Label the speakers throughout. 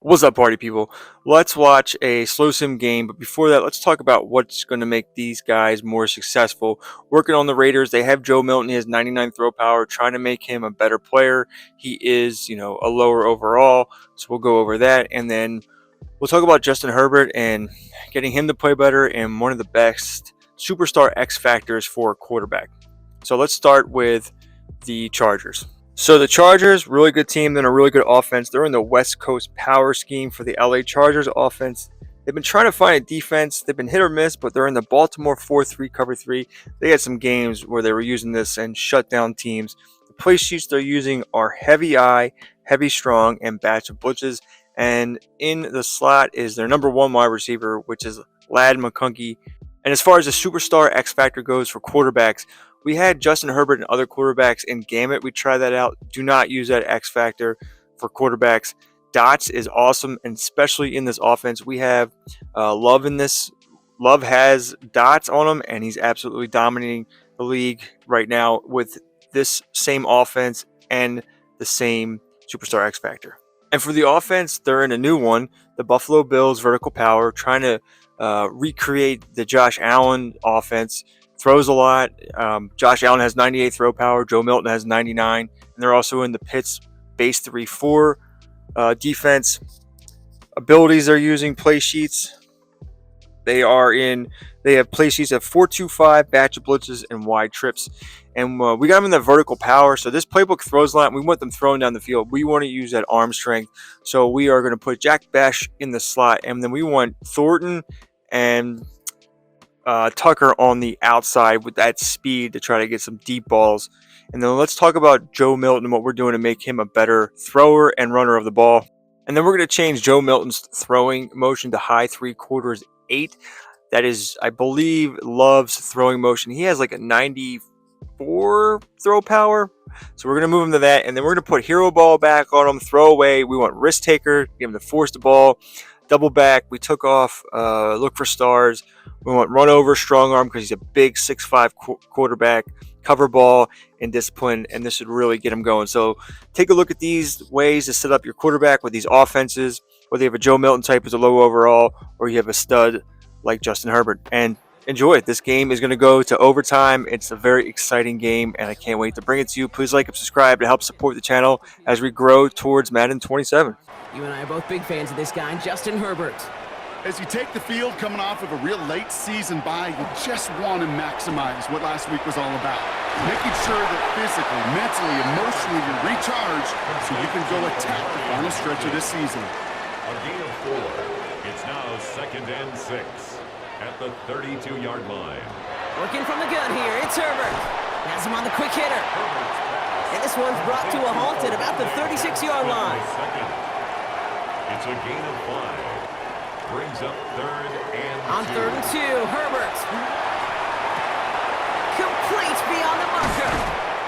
Speaker 1: What's up, party people? Let's watch a slow sim game, but before that, let's talk about what's going to make these guys more successful. Working on the Raiders, they have Joe Milton. He has 99 throw power, trying to make him a better player. He is, a lower overall, so we'll go over that. And then we'll talk about Justin Herbert and getting him to play better and one of the best superstar X factors for a quarterback. So let's start with the Chargers. So the Chargers, really good team, then a really good offense. They're in the West Coast power scheme for the LA Chargers offense. They've been trying to find a defense. They've been hit or miss, but they're in the Baltimore 4-3 cover 3. They had some games where they were using this and shut down teams. The play sheets they're using are heavy eye, heavy strong, and batch of blitzes. And in the slot is their number one wide receiver, which is Ladd McConkey. And as far as the superstar X factor goes for quarterbacks, we had Justin Herbert and other quarterbacks in Gamut. We tried that out. Do not use that X factor for quarterbacks. Dots is awesome, and especially in this offense. We have Love in this. Love has dots on him, and he's absolutely dominating the league right now with this same offense and the same superstar X factor. And for the offense, they're in a new one, the Buffalo Bills vertical power, trying to recreate the Josh Allen offense. Throws a lot. Josh Allen has 98 throw power. Joe Milton has 99. And they're also in the Pitts base 3-4 defense. Abilities they're using, play sheets. They have play sheets of 4-2-5, batch of blitzes, and wide trips. And we got them in the vertical power. So this playbook throws a lot. We want them throwing down the field. We want to use that arm strength. So we are going to put Jack Bech in the slot. And then we want Thornton and Tucker on the outside with that speed to try to get some deep balls. And then let's talk about Joe Milton and what we're doing to make him a better thrower and runner of the ball. And then we're going to change Joe Milton's throwing motion to high 3/4 8. That is, I believe, Love's throwing motion. He has like a 94 throw power. So we're going to move him to that. And then we're going to put hero ball back on him, throw away. We want risk taker, get him to force the ball. Double back, we took off look for stars. We want run over, strong arm, because he's a big 6'5 quarterback, cover ball, and discipline, and this should really get him going. So take a look at these ways to set up your quarterback with these offenses, whether you have a Joe Milton type as a low overall, or you have a stud like Justin Herbert. And enjoy it. This game is going to go to overtime. It's a very exciting game, and I can't wait to bring it to you. Please like and subscribe to help support the channel as we grow towards Madden 27.
Speaker 2: You and I are both big fans of this guy, Justin Herbert.
Speaker 3: As you take the field coming off of a real late season bye, you just want to maximize what last week was all about. Making sure that physically, mentally, emotionally you're recharged so you can go attack the final stretch of this season.
Speaker 4: A gain of 4. It's now 2nd and 6 at the 32-yard line.
Speaker 2: Working from the gun here, it's Herbert. Has him on the quick hitter. And this one's brought to a halt at about the 36-yard line.
Speaker 4: It's a gain of 5. Brings up 3rd and 2.
Speaker 2: On 3rd and 2, Herbert. Complete beyond the marker.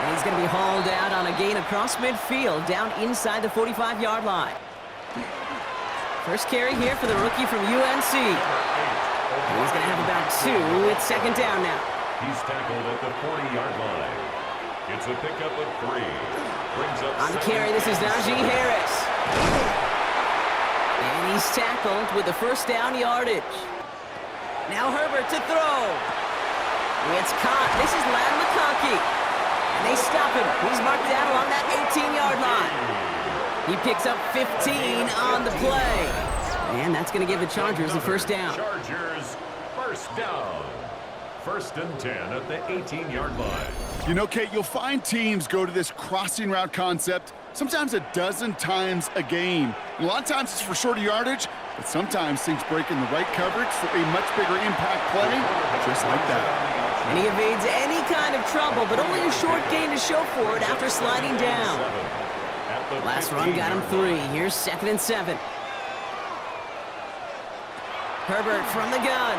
Speaker 2: And he's going to be hauled out on a gain across midfield, down inside the 45-yard line. First carry here for the rookie from UNC. And he's going to have about 2. It's 2nd down now.
Speaker 4: He's tackled at the 40-yard line. It's a pickup of 3. Brings up
Speaker 2: on the carry, this is Najee Harris. And he's tackled with the first down yardage. Now Herbert to throw. It's caught. This is Ladd McConkey. And they stop him. He's marked down along that 18-yard line. He picks up 15 on the play. And that's going to give the Chargers a first down.
Speaker 4: Chargers first down. 1st and 10 at the 18-yard line.
Speaker 3: You know, Kate, you'll find teams go to this crossing route concept sometimes a dozen times a game. A lot of times it's for shorter yardage, but sometimes things break in the right coverage for a much bigger impact play, just like that.
Speaker 2: And he evades any kind of trouble, but only a short gain to show for it after sliding down. Last run got him 3. Here's 2nd and 7. Herbert from the gun.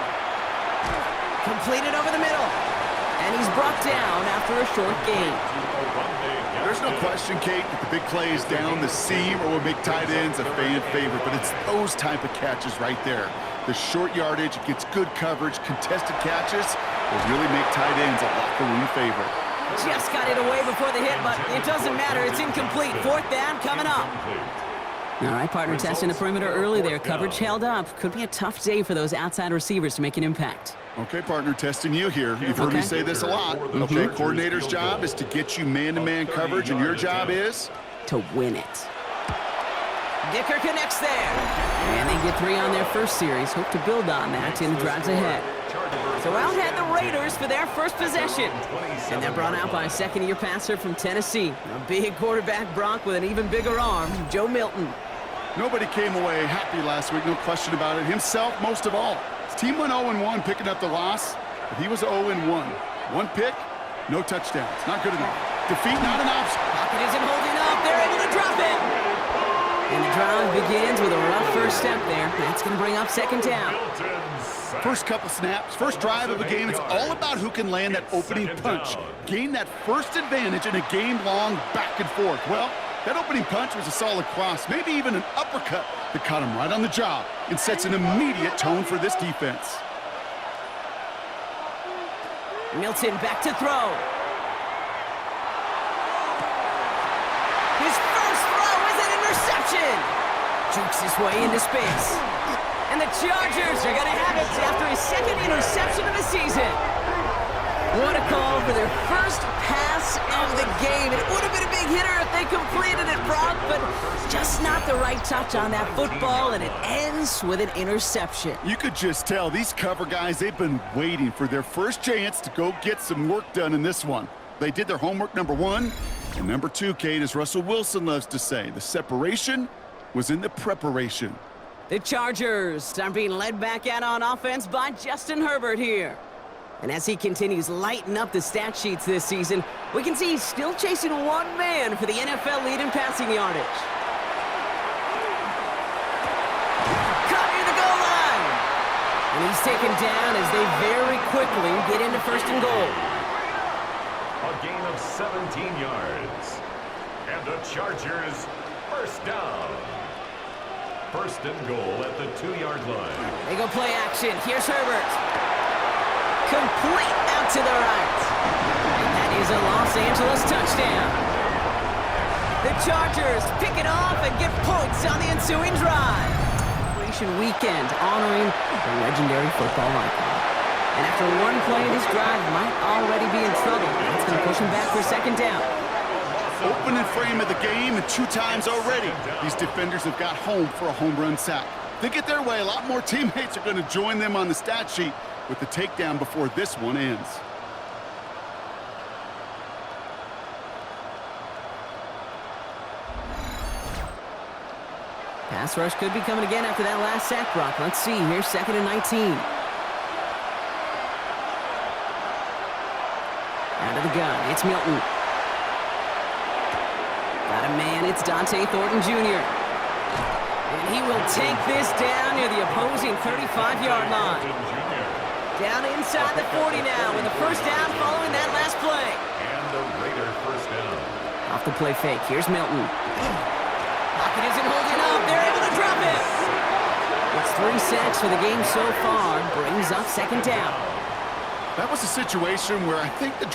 Speaker 2: Completed over the middle. And he's brought down after a short gain.
Speaker 3: There's no question, Kate, that the big plays down the seam or will make tight ends a fan favorite, but it's those type of catches right there. The short yardage, it gets good coverage, contested catches will really make tight ends a locker room favorite.
Speaker 2: Just got it away before the hit, but it doesn't matter. It's incomplete. 4th down coming up. All right, partner, testing the perimeter early there. Coverage held up. Could be a tough day for those outside receivers to make an impact.
Speaker 3: Okay, partner, testing you here. You've heard me say this a lot. Okay, coordinator's job is to get you man-to-man coverage, and your job is?
Speaker 2: To win it. Dicker connects there. And they get 3 on their first series. Hope to build on that in the drives ahead. So out head the Raiders for their first possession. And they're brought out by a second-year passer from Tennessee. A big quarterback, Brock, with an even bigger arm, Joe Milton.
Speaker 3: Nobody came away happy last week, no question about it. Himself, most of all. His team went 0-1, picking up the loss, but he was 0-1. 1 pick, no touchdowns. Not good enough. Defeat, not an option.
Speaker 2: Pocket isn't holding up. They're able to drop it. And the drive begins with a rough first step there. That's going to bring up second down.
Speaker 3: First couple snaps, first drive of a game, it's all about who can land that opening punch. Gain that first advantage in a game-long back and forth. Well, that opening punch was a solid cross, maybe even an uppercut that caught him right on the job and sets an immediate tone for this defense.
Speaker 2: Milton back to throw. His first throw is an interception. Jukes his way into space. And the Chargers are going to have it after his second interception of the season. What a call for their first pass of the game. It would have been a big hitter if they completed it, Brock, but just not the right touch on that football, and it ends with an interception.
Speaker 3: You could just tell these cover guys, they've been waiting for their first chance to go get some work done in this one. They did their homework, number 1. And number 2, Kate, as Russell Wilson loves to say, the separation was in the preparation.
Speaker 2: The Chargers are being led back out on offense by Justin Herbert here. And as he continues lighting up the stat sheets this season, we can see he's still chasing 1 man for the NFL lead in passing yardage. Caught near the goal line. And he's taken down as they very quickly get into first and goal.
Speaker 4: A gain of 17 yards. And the Chargers first down. First and goal at the 2-yard line.
Speaker 2: They go play action. Here's Herbert. Complete out to the right. And that is a Los Angeles touchdown. The Chargers pick it off and get points on the ensuing drive. Celebration weekend honoring the legendary football icon. And after 1 play, this drive might already be in trouble. That's going to push him back for second down.
Speaker 3: Opening frame of the game, and 2 times already, these defenders have got home for a home run sack. They get their way, a lot more teammates are going to join them on the stat sheet with the takedown before this one ends.
Speaker 2: Pass rush could be coming again after that last sack, Brock. Let's see. Here's 2nd and 19. Out of the gun. It's Milton. Got a man. It's Dante Thornton Jr. And he will take this down near the opposing 35-yard line. Down inside the 40 now with the first down following that last play.
Speaker 4: And the Raider first down.
Speaker 2: Off the play fake. Here's Milton. Pocket isn't holding up. They're able to drop it. It's 3 sacks for the game so far. Brings up second down.
Speaker 3: That was a situation where I think the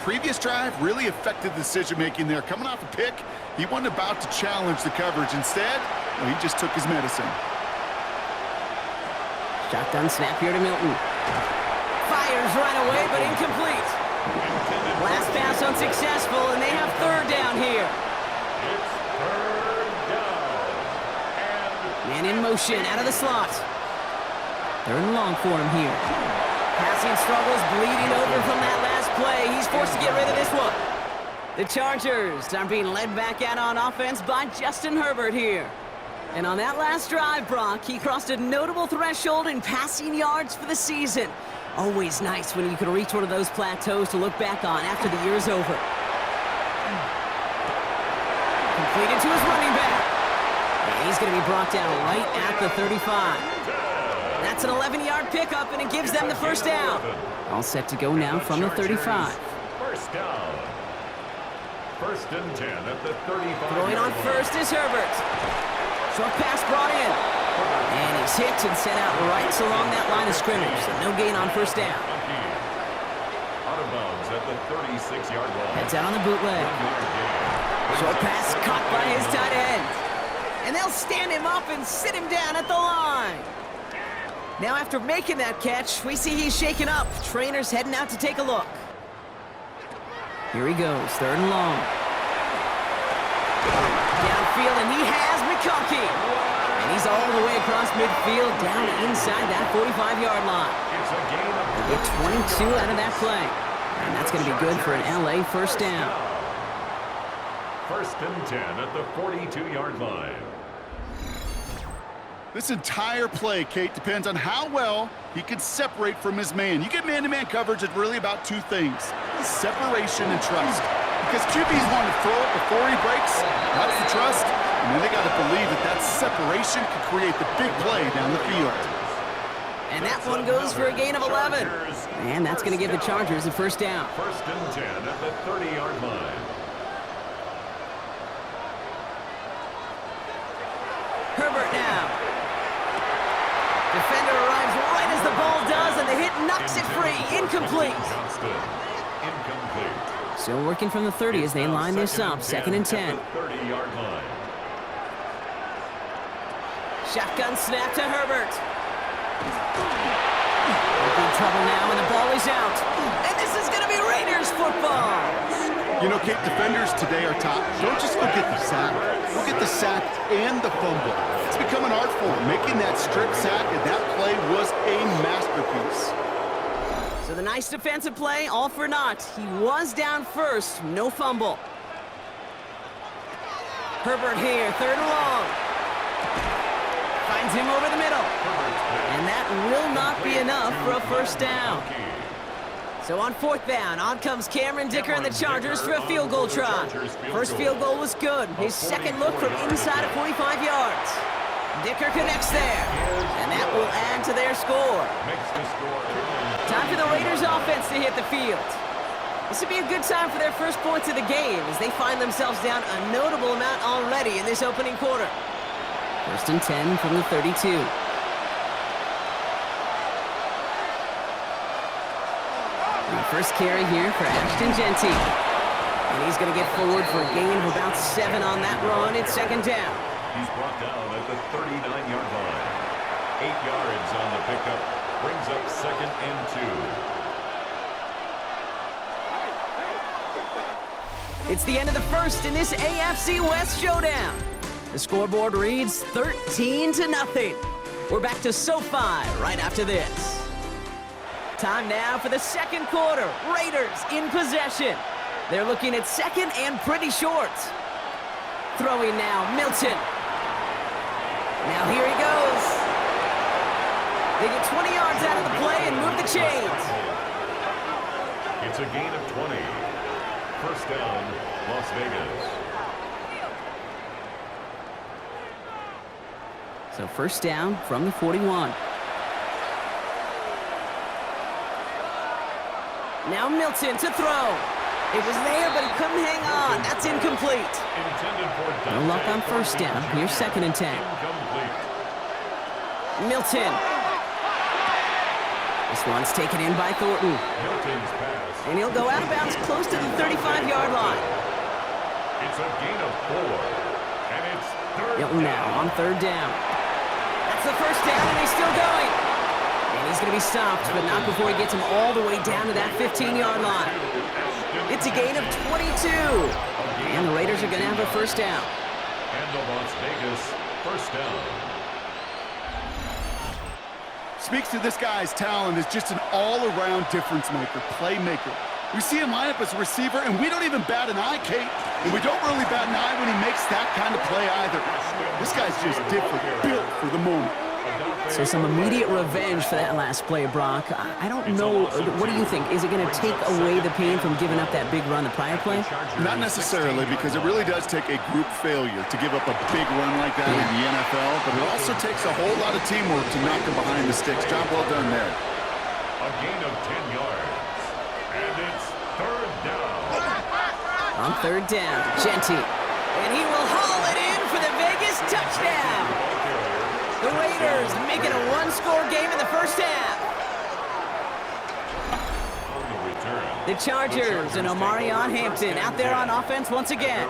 Speaker 3: previous drive, really affected the decision-making there. Coming off a pick, he wasn't about to challenge the coverage. Instead, well, he just took his medicine.
Speaker 2: Shotgun snap here to Milton. Fires right away, but incomplete. Last pass unsuccessful, and they have third down here.
Speaker 4: It's third down.
Speaker 2: Man in motion, out of the slot. Third and long for him here. Passing struggles bleeding over from that last play. He's forced to get rid of this one. The Chargers are being led back out on offense by Justin Herbert here. And on that last drive, Brock, he crossed a notable threshold in passing yards for the season. Always nice when you can reach one of those plateaus to look back on after the year is over. Completed to his running back. And he's going to be brought down right at the 35. That's an 11-yard pickup, and it gives them the first down. All set to go now from the 35.
Speaker 4: First down. First and 10 at the 35.
Speaker 2: Throwing on first is Herbert. Short pass brought in. And he's hit and sent out right along that line of scrimmage. So no gain on first down.
Speaker 4: Out of bounds at the 36-yard line.
Speaker 2: Heads out on the bootleg. Short pass caught by his tight end. And they'll stand him up and sit him down at the line. Now after making that catch, we see he's shaken up. Trainer's heading out to take a look. Here he goes, 3rd and long. Downfield, and he has McConkey. And he's all the way across midfield, down inside that 45-yard line. They get 22 out of that play. And that's going to be good for an LA first down.
Speaker 4: 1st and 10 at the 42-yard line.
Speaker 3: This entire play, Kate, depends on how well he can separate from his man. You get man-to-man coverage, it's really about 2 things: separation and trust. Because QB's want to throw it before he breaks, that's the trust. And then they got to believe that that separation can create the big play down the field.
Speaker 2: And that one goes for a gain of 11. And that's going to give the Chargers a first down.
Speaker 4: 1st and 10 at the 30-yard line.
Speaker 2: Herbert now. Defender arrives right as the ball does, and the hit knocks it free. Incomplete.
Speaker 4: Incomplete.
Speaker 2: Still working from the 30 as they line this up. 2nd and 10.
Speaker 4: 30-yard line.
Speaker 2: Shotgun snap to Herbert. Big trouble now, and the ball is out. And this is going to be Raiders football.
Speaker 3: You know, Kate, defenders today are top. Don't just go get the sack. Go get the sack and the fumble. It's become an art form. Making that strip sack, and that play was a masterpiece.
Speaker 2: So the nice defensive play, all for naught. He was down first, no fumble. Herbert here, 3rd and long. Finds him over the middle. And that will not be enough for a first down. So on 4th down, on comes Cameron Dicker and the Chargers for a field goal try. First field goal was good. His 2nd look from inside of 45 yards. Dicker connects there. And that will add to their score. Time for the Raiders offense to hit the field. This would be a good time for their first points of the game as they find themselves down a notable amount already in this opening quarter. 1st and 10 from the 32. First carry here for Ashton Jeanty. And he's going to get forward for a gain of about 7 on that run. It's 2nd down.
Speaker 4: He's brought down at the 39-yard line. 8 yards on the pickup. Brings up 2nd and 2.
Speaker 2: It's the end of the first in this AFC West showdown. The scoreboard reads 13-0. We're back to SoFi right after this. Time now for the 2nd quarter. Raiders in possession. They're looking at 2nd and pretty short. Throwing now, Milton. Now here he goes. They get 20 yards out of the play and move the chains.
Speaker 4: It's a gain of 20. First down, Las Vegas.
Speaker 2: So first down from the 41. Now Milton to throw. It was there, but he couldn't hang on. That's incomplete. No luck on first down. Here's 2nd and 10. Milton. This one's taken in by Thornton. And he'll go out of bounds close to the 35-yard line.
Speaker 4: It's a gain of 4. And it's 3rd
Speaker 2: Hilton now on 3rd down. That's the first down, and he's still going. And he's going to be stopped, but not before he gets him all the way down to that 15-yard line. It's a gain of 22. And the Raiders are going to have a first down.
Speaker 4: And the Las Vegas first down.
Speaker 3: Speaks to this guy's talent as just an all-around difference maker, playmaker. We see him line up as a receiver, and we don't even bat an eye, Kate. And we don't really bat an eye when he makes that kind of play either. This guy's just different, built for the moment.
Speaker 2: So some immediate revenge for that last play, Brock. I don't know. What do you think? Is it going to take away the pain from giving up that big run the prior play?
Speaker 3: Not necessarily, because it really does take a group failure to give up a big run like that in the NFL, but it also takes a whole lot of teamwork to knock him behind the sticks. Job well done there.
Speaker 4: A gain of 10 yards. And it's 3rd down.
Speaker 2: On 3rd down, Jeanty. And he will haul it in for the Vegas touchdown. The Raiders making a one-score game in the first half. The Chargers and Omarion Hampton out there on offense once again.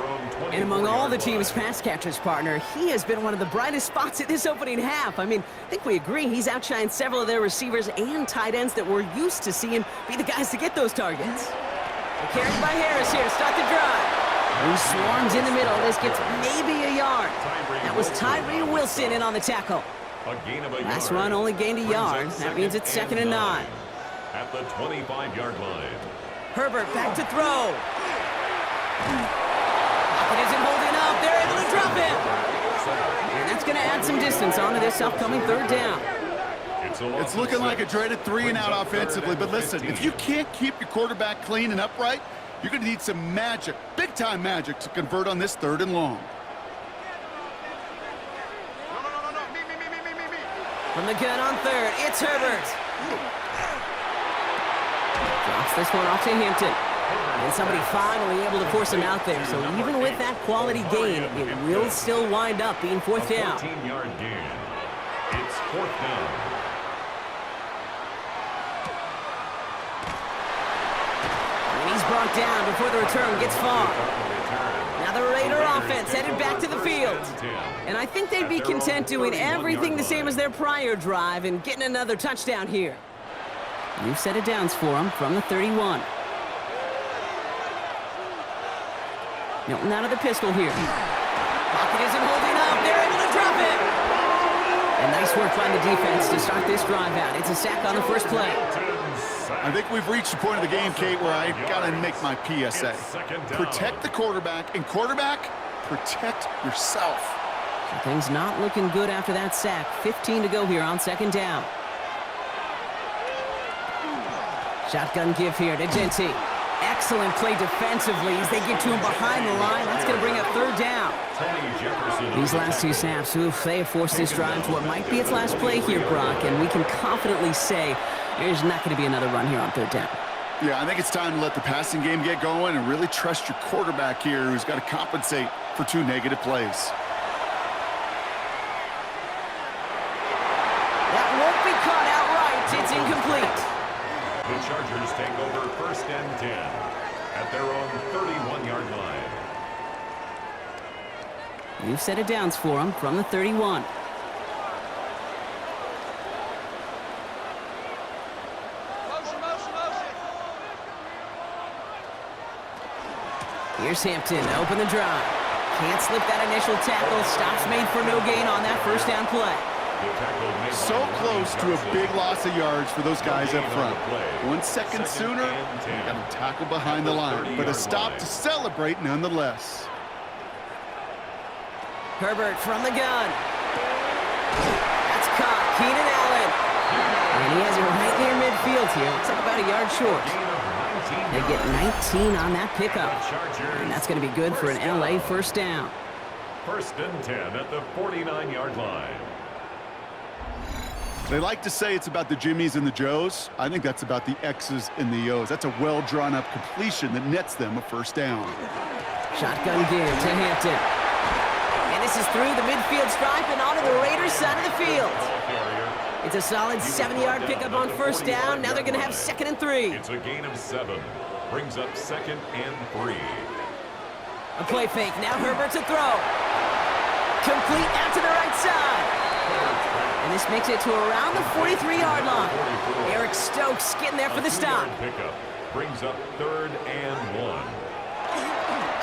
Speaker 2: And among all the team's pass catchers, partner, he has been one of the brightest spots in this opening half. I mean, I think we agree he's outshined several of their receivers and tight ends that we're used to seeing be the guys to get those targets. Carried by Harris here to start the drive. He swarms in the middle. This gets maybe a yard. That was Tyree Wilson in on the tackle. Last run only gained a yard. That means it's 2nd and 9.
Speaker 4: At the 25-yard line.
Speaker 2: Herbert back to throw. Pocket isn't holding up. They're able to drop him. And that's going to add some distance onto this upcoming 3rd down.
Speaker 3: It's looking like a dreaded 3-and-out offensively, but listen, if you can't keep your quarterback clean and upright, you're going to need some magic, big-time magic, to convert on this 3rd and long.
Speaker 2: From the gun on 3rd, it's Herbert. Drops this one off to Hampton. And somebody finally able to force him out there. So even with that quality gain, it will still wind up being 4th down.
Speaker 4: 14-yard gain. It's 4th down.
Speaker 2: He's brought down before the return gets far. Now the Raider offense headed back to the field. And I think they'd be content doing everything the same as their prior drive and getting another touchdown here. New set of downs for them from the 31. Milton out of the pistol here. Pocket isn't holding up. They're able to drop it. And nice work by the defense to start this drive out. It's a sack on the first play.
Speaker 3: I think we've reached the point of the game, Kate, where I got to make my PSA. Protect the quarterback, and quarterback, protect yourself.
Speaker 2: So things not looking good after that sack. 15 to go here on 2nd down. Shotgun give here to Genty. Excellent play defensively as they get to him behind the line. That's going to bring up 3rd down. These last 2 snaps, oof, they have forced this drive to what might be its last play here, Brock, and we can confidently say there's not going to be another run here on 3rd down.
Speaker 3: Yeah, I think it's time to let the passing game get going and really trust your quarterback here, who's got to compensate for 2 negative plays.
Speaker 2: That won't be caught outright. It's incomplete.
Speaker 4: The Chargers take over 1st and 10 at their own 31-yard line.
Speaker 2: New set of downs for them from the 31. Here's Hampton to open the drive. Can't slip that initial tackle. Stops made for no gain on that 1st down play.
Speaker 3: So close to a big loss of yards for those guys up front. 1 second sooner, they got to tackle behind the line, but a stop to celebrate nonetheless.
Speaker 2: Herbert from the gun. That's caught. Keenan Allen. And he has it right near midfield here. Looks like about a yard short. They get 19 on that pickup. And that's going to be good for an LA 1st down.
Speaker 4: 1st and 10 at the 49-yard line.
Speaker 3: They like to say it's about the Jimmies and the Joes. I think that's about the X's and the O's. That's a well-drawn-up completion that nets them a 1st down.
Speaker 2: Shotgun give to Hampton. And this is through the midfield stripe and onto the Raiders side of the field. It's a solid 7-yard pickup on 1st down. Now they're going to have 2nd and 3.
Speaker 4: It's a gain of 7. Brings up 2nd and 3.
Speaker 2: A play fake. Now Herbert to throw. Complete out to the right side. And this makes it to around the 43-yard line. Eric Stokes getting there for the stop.
Speaker 4: Pickup brings up 3rd and 1.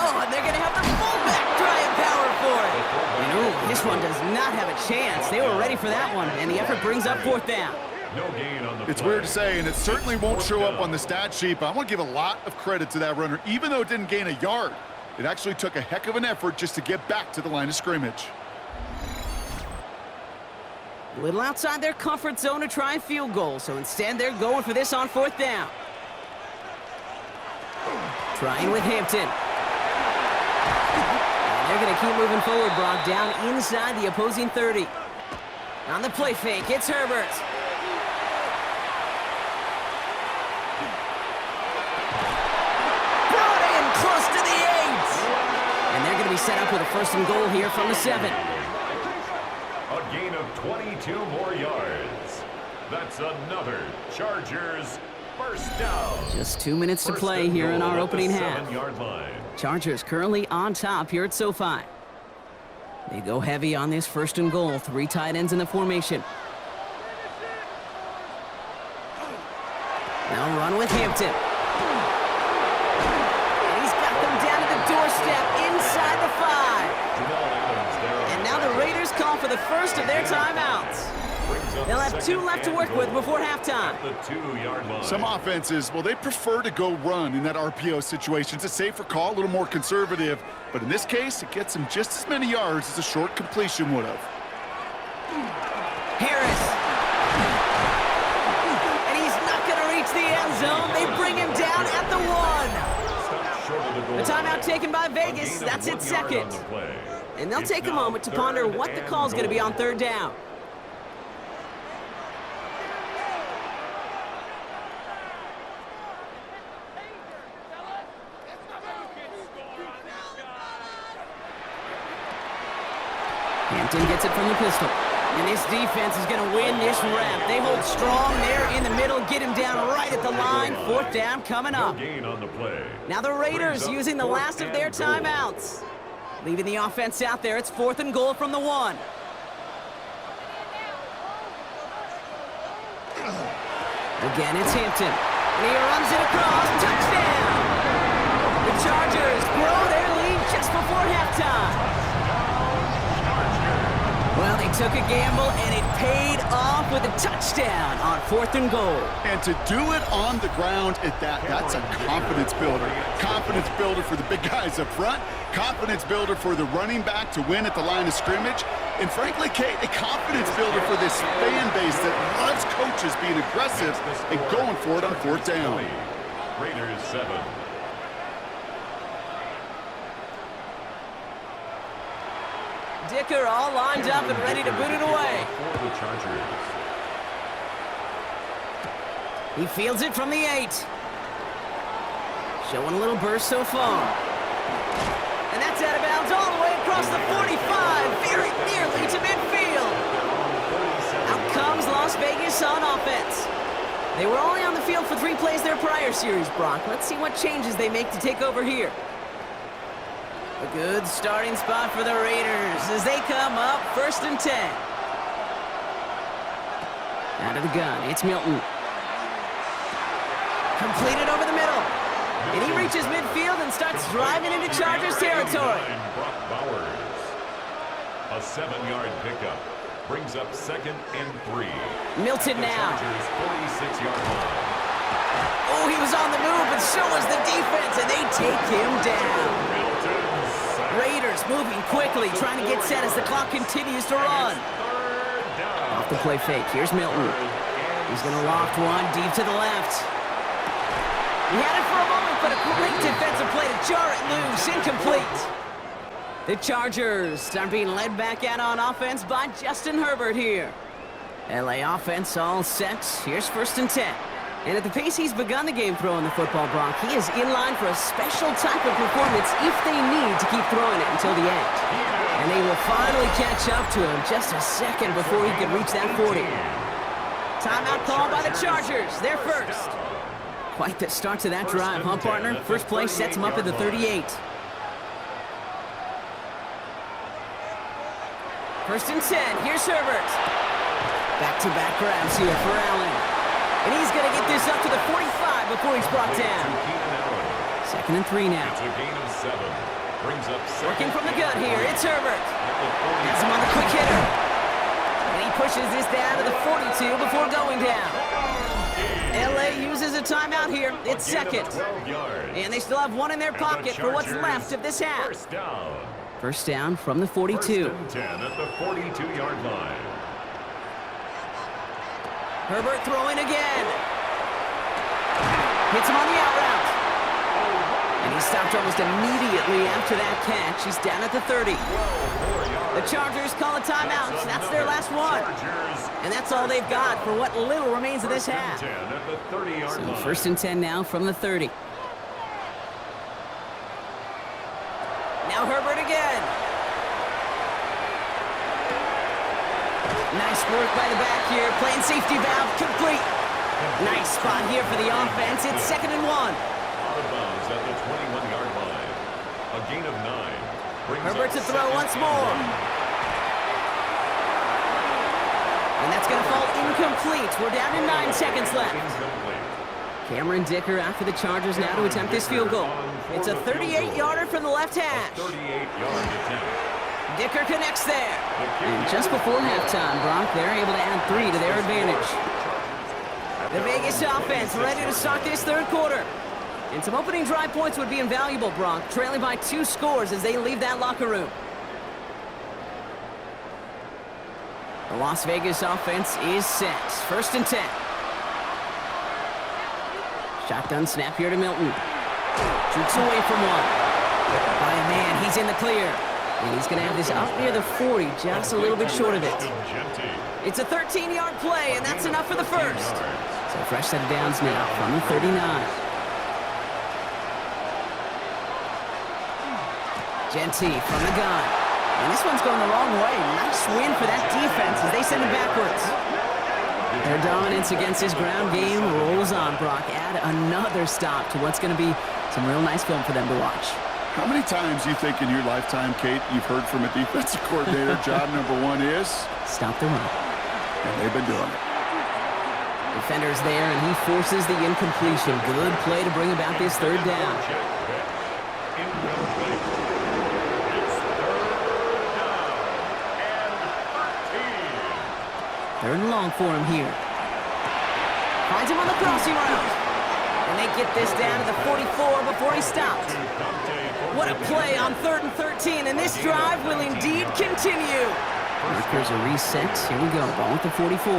Speaker 2: Oh, and they're going to have the fullback trying power for it. And ooh, this one does not have a chance. They were ready for that one, and the effort brings up 4th down.
Speaker 4: No gain on the
Speaker 3: It's
Speaker 4: play.
Speaker 3: weird to say, and it certainly won't show up on the stat sheet, but I want to give a lot of credit to that runner. Even though it didn't gain a yard, it actually took a heck of an effort just to get back to the line of scrimmage.
Speaker 2: A little outside their comfort zone to try a field goal, so instead they're going for this on 4th down. Trying with Hampton. And they're going to keep moving forward, Brock, down inside the opposing 30. On the play fake, it's Herbert. Brought in close to the 8. And they're going to be set up with a 1st and goal here from the 7.
Speaker 4: A gain of 22 more yards. That's another Chargers First down.
Speaker 2: Just 2 minutes to
Speaker 4: First
Speaker 2: play
Speaker 4: and
Speaker 2: here in
Speaker 4: goal
Speaker 2: our
Speaker 4: at
Speaker 2: opening
Speaker 4: the
Speaker 2: half.
Speaker 4: 7-yard line.
Speaker 2: Chargers currently on top here at SoFi. They go heavy on this first and goal. 3 tight ends in the formation. Now run with Hampton. And he's got them down to the doorstep inside the 5.
Speaker 4: Jamal Adams there on
Speaker 2: And
Speaker 4: the
Speaker 2: now the
Speaker 4: tackle.
Speaker 2: Raiders call for the first of their timeouts.
Speaker 4: Brings up
Speaker 2: They'll have 2
Speaker 4: second
Speaker 2: left to
Speaker 4: and
Speaker 2: work with
Speaker 4: goal
Speaker 2: before halftime.
Speaker 4: at the 2-yard line.
Speaker 3: Some offenses, well, they prefer to go run in that RPO situation. It's a safer call, a little more conservative. But in this case, it gets them just as many yards as a short completion would have.
Speaker 2: Harris. And he's not going to reach the end zone. They bring him down at the 1.
Speaker 4: Stopped short of the goal
Speaker 2: The timeout
Speaker 4: line.
Speaker 2: taken by
Speaker 4: A
Speaker 2: Vegas.
Speaker 4: gain of
Speaker 2: That's
Speaker 4: 1
Speaker 2: its
Speaker 4: yard
Speaker 2: second.
Speaker 4: on the play.
Speaker 2: And they'll
Speaker 4: It's
Speaker 2: take a
Speaker 4: now
Speaker 2: moment to ponder
Speaker 4: 3rd
Speaker 2: what the
Speaker 4: and
Speaker 2: call is going to be
Speaker 4: goal.
Speaker 2: on 3rd down. Hampton gets it from the pistol. And this defense is going to win this rep. They hold strong there in the middle, get him down right at the line. 4th down coming
Speaker 4: No
Speaker 2: up.
Speaker 4: gain on the play.
Speaker 2: Now the Raiders
Speaker 4: Brings up
Speaker 2: using the
Speaker 4: 4th
Speaker 2: last of their
Speaker 4: and goal.
Speaker 2: timeouts. Leaving the offense out there. It's 4th and goal from the 1. Again, it's Hampton. And he runs it across. Touchdown! The Chargers grow their lead just before halftime. Well, they took a gamble, and it paid off with a touchdown on 4th and goal.
Speaker 3: And to do it on the ground at that's a confidence builder. Confidence builder for the big guys up front. Confidence builder for the running back to win at the line of scrimmage. And frankly, Kate, a confidence builder for this fan base that loves coaches being aggressive and going for it on 4th down.
Speaker 4: Raiders 7.
Speaker 2: Dicker all lined up and ready to boot it away.
Speaker 4: For the Chargers.
Speaker 2: He fields it from the 8. Showing a little burst so far. And that's out of bounds all the way across the 45, very nearly to midfield. Out comes Las Vegas on offense. They were only on the field for 3 plays their prior series, Brock. Let's see what changes they make to take over here. A good starting spot for the Raiders as they come up 1st and 10. Out of the gun, it's Milton. Completed over the middle. And he reaches midfield and starts driving into Chargers territory.
Speaker 4: Brock Bowers. A 7-yard pickup. Brings up 2nd and 3.
Speaker 2: Milton
Speaker 4: The
Speaker 2: now.
Speaker 4: Chargers 46-yard line.
Speaker 2: Oh, he was on the move, and so was the defense, and they take him down. Raiders moving quickly, trying to get set as the clock continues to run.
Speaker 4: 3rd down.
Speaker 2: Off the play fake, here's Milton. He's going to loft one deep to the left. He had it for a moment, but a great defensive play to jar it loose, incomplete. The Chargers are being led back out on offense by Justin Herbert here. LA offense all set. Here's 1st and 10. And at the pace he's begun the game throwing the football, Brock, he is in line for a special type of performance if they need to keep throwing it until the end. And they will finally catch up to him just a second before he can reach that 40. Timeout called by the Chargers. They're first. Quite the start to that drive, huh, partner? First play sets him up at the 38. 1st and 10. Here's Herbert. Back-to-back grabs here for Allen. And he's going to get this up to the 45 before he's brought down. 2nd and 3 now.
Speaker 4: It's a gain of 7. Brings up 2nd.
Speaker 2: Working from the gun here, it's Herbert. Has him on the quick hitter. And he pushes this down to the 42 before going down. LA uses a timeout here. It's 2nd.
Speaker 4: 12 yards.
Speaker 2: And they still have 1 in their pocket for what's left of this half.
Speaker 4: First down.
Speaker 2: First down from the 42.
Speaker 4: 1st and 10 at the 42-yard line.
Speaker 2: Herbert throwing again. Hits him on the out route. And he stopped almost immediately after that catch. He's down at the 30. The Chargers call a timeout. That's their last one. And that's all they've got for what little remains of this half.
Speaker 4: 10 at the 30-yard line.
Speaker 2: 1st and 10 now from the 30. Now Herbert again. Nice work by the back here. Playing safety valve complete. Nice spot here for the offense. It's 2nd and 1.
Speaker 4: Out of bounds at the 21-yard line. A gain of 9. Brings
Speaker 2: Herbert to
Speaker 4: up
Speaker 2: throw
Speaker 4: 2nd
Speaker 2: once
Speaker 4: and
Speaker 2: more.
Speaker 4: 1.
Speaker 2: And that's going to fall incomplete. We're down to 9 seconds left.
Speaker 4: Incomplete.
Speaker 2: Cameron Dicker after the Chargers now to attempt this field goal. It's a 38-yarder from the left hash.
Speaker 4: 38-yard attempt.
Speaker 2: Dicker connects there. And just before halftime, Brock, they're able to add 3 to their advantage. The Vegas offense ready to start this third quarter. And some opening drive points would be invaluable, Brock, trailing by 2 scores as they leave that locker room. The Las Vegas offense is set. 1st and 10. Shotgun snap here to Milton. Shoots away from one. By a man, he's in the clear. And he's going to have this up near the 40, just a little bit short of it. It's a 13-yard play, and that's enough for the first. So fresh set of downs now from the 39. Genty from the gun. And this one's going the wrong way. Nice win for that defense as they send it backwards. Their dominance against his ground game rolls on, Brock. Add another stop to what's going to be some real nice film for them to watch.
Speaker 3: How many times do you think in your lifetime, Kate, you've heard from a defensive coordinator, job number 1 is?
Speaker 2: Stop the run.
Speaker 3: And they've been doing it.
Speaker 2: Defender's there, and he forces the incompletion. Good play to bring about this 3rd down.
Speaker 4: Incomplete. It's 3rd down and 13.
Speaker 2: 3rd and long for him here. Finds him on the crossing route. And they get this down to the 44 before he stopped. What a play on 3rd and 13, and this drive will indeed continue. Markers are reset. Here we go. Ball at the 44.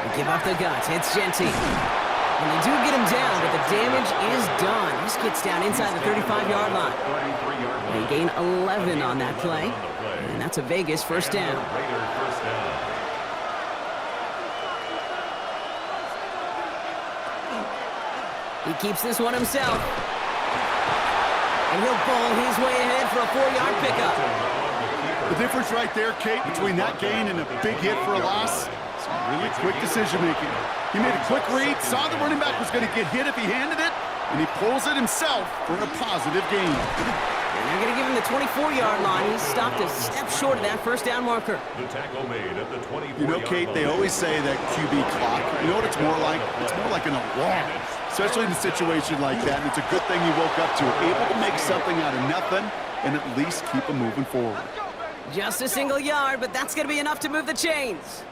Speaker 2: They give up the guts. It's Genty. And they do get him down, but the damage is done. This gets down inside the 35-yard line. They gain 11 on that play, and that's a Vegas 1st down. He keeps this one himself. And he'll bowl his way ahead for a 4-yard pickup.
Speaker 3: The difference right there, Kate, between that gain and a big hit for a loss, some really quick decision-making. He made a quick read, saw the running back was going to get hit if he handed it, and he pulls it himself for a positive gain.
Speaker 2: And they're going to give him the 24-yard line. He stopped a step short of that 1st down marker.
Speaker 4: The tackle made at the 24-yard line.
Speaker 3: You know, Kate, they always say that QB clock, you know what it's more like? It's more like an alarm, especially in a situation like that. And it's a good thing he woke up to it, able to make something out of nothing and at least keep him moving forward.
Speaker 2: Just a single yard, but that's going to be enough to move the chains.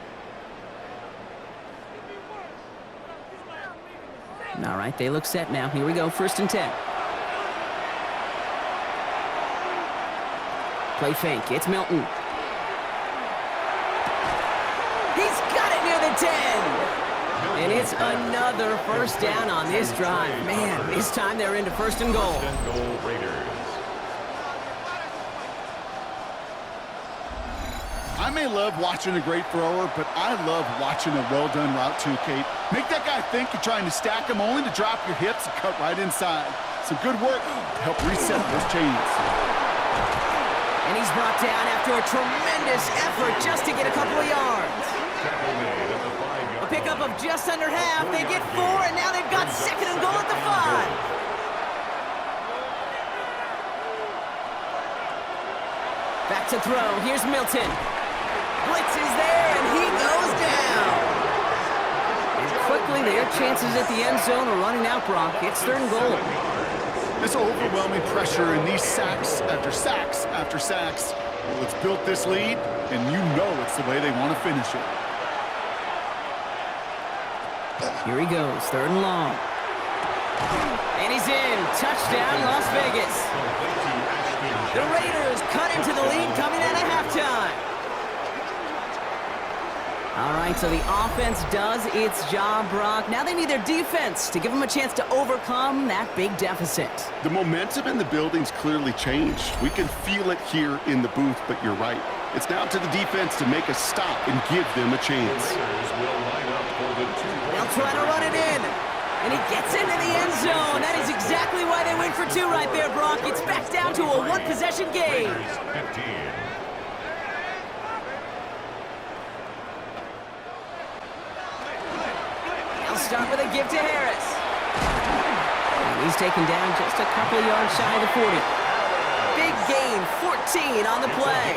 Speaker 2: All right, they look set now. Here we go, 1st and 10. Play fake. It's Milton. He's got it near the 10. And it's another 1st down on this drive. Man, this time they're into 1st and goal.
Speaker 4: 1st and goal Raiders.
Speaker 3: I may love watching a great thrower, but I love watching a well-done route too, Kate. Make that guy think you're trying to stack him only to drop your hips and cut right inside. Some good work to help reset those chains.
Speaker 2: And he's brought down after a tremendous effort just to get a couple of yards. A pickup of just under half. They get 4, and now they've got 2nd and goal at the 5. Back to throw. Here's Milton. Blitz is there, and he goes down. And quickly, their chances at the end zone are running out, Brock. It's 3rd and goal.
Speaker 3: This overwhelming pressure and these sacks after sacks after sacks. Well, it's built this lead, and you know it's the way they want to finish it.
Speaker 2: Here he goes, 3rd and long. And he's in. Touchdown, Las Vegas. The Raiders cut into the lead coming out of halftime. All right, so the offense does its job, Brock. Now they need their defense to give them a chance to overcome that big deficit.
Speaker 3: The momentum in the building's clearly changed. We can feel it here in the booth, but you're right. It's now to the defense to make a stop and give them a chance.
Speaker 2: They'll try to run it in. And he gets into the end zone. That is exactly why they went for 2 right there, Brock. It's back down to a 1-possession game. start with a give to Harris. And he's taken down just a couple of yards shy of the 40. Big gain, 14 on the play.